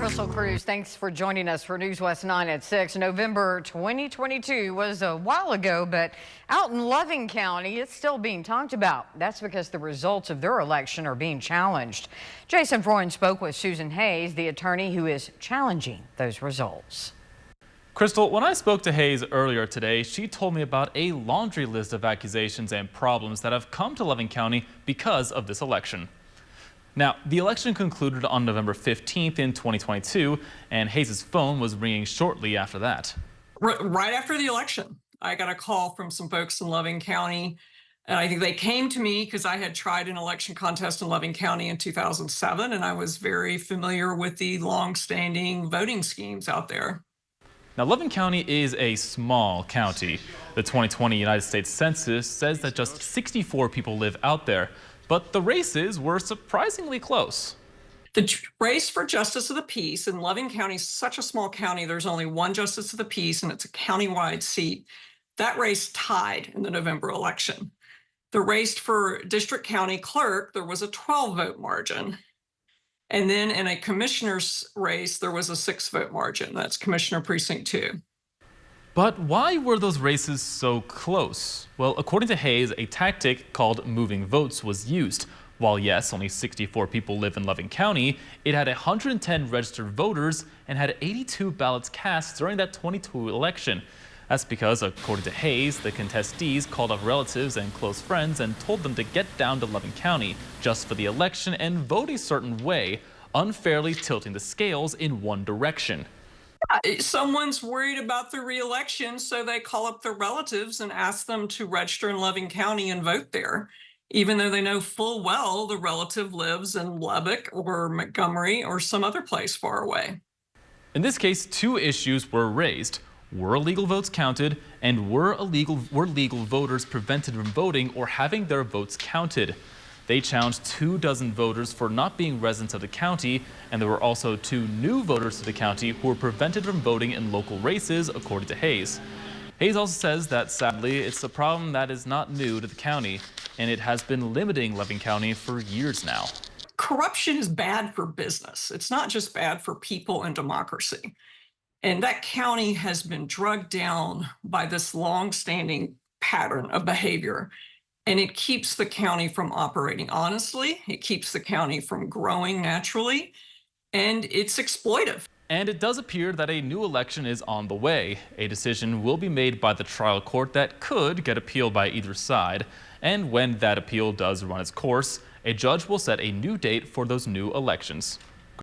Crystal Cruz, thanks for joining us for News West 9 at 6. November 2022 was a while ago, but out in Loving County, it's still being talked about. That's because the results of their election are being challenged. Jason Freund spoke with Susan Hayes, the attorney who is challenging those results. Crystal, when I spoke to Hayes earlier today, she told me about a laundry list of accusations and problems that have come to Loving County because of this election. Now, the election concluded on November 15th in 2022, and Hayes' phone was ringing shortly after that. Right after the election, I got a call from some folks in Loving County, and I think they came to me because I had tried an election contest in Loving County in 2007, and I was very familiar with the long-standing voting schemes out there. Now, Loving County is a small county. The 2020 United States Census says that just 64 people live out there. But the races were surprisingly close. The race for Justice of the Peace in Loving County is such a small county. There's only one Justice of the Peace, and it's a countywide seat. That race tied in the November election. The race for District County Clerk, there was a 12-vote margin. And then in a commissioner's race, there was a 6-vote margin. That's Commissioner Precinct 2. But why were those races so close? Well, according to Hayes, a tactic called moving votes was used. While yes, only 64 people live in Loving County, it had 110 registered voters and had 82 ballots cast during that 22 election. That's because, according to Hayes, the contestees called up relatives and close friends and told them to get down to Loving County just for the election and vote a certain way, unfairly tilting the scales in one direction. Someone's worried about the re-election, so they call up their relatives and ask them to register in Loving County and vote there, even though they know full well the relative lives in Lubbock or Montgomery or some other place far away. In this case, two issues were raised. Were illegal votes counted, and were legal voters prevented from voting or having their votes counted? They challenged 24 voters for not being residents of the county, and there were also 2 new voters to the county who were prevented from voting in local races, according to Hayes. Hayes also says that, sadly, it's a problem that is not new to the county, and it has been limiting Loving County for years now. Corruption is bad for business. It's not just bad for people and democracy. And that county has been drugged down by this long-standing pattern of behavior. And it keeps the county from operating honestly. It keeps the county from growing naturally. And it's exploitive. And it does appear that a new election is on the way. A decision will be made by the trial court that could get appealed by either side. And when that appeal does run its course, a judge will set a new date for those new elections.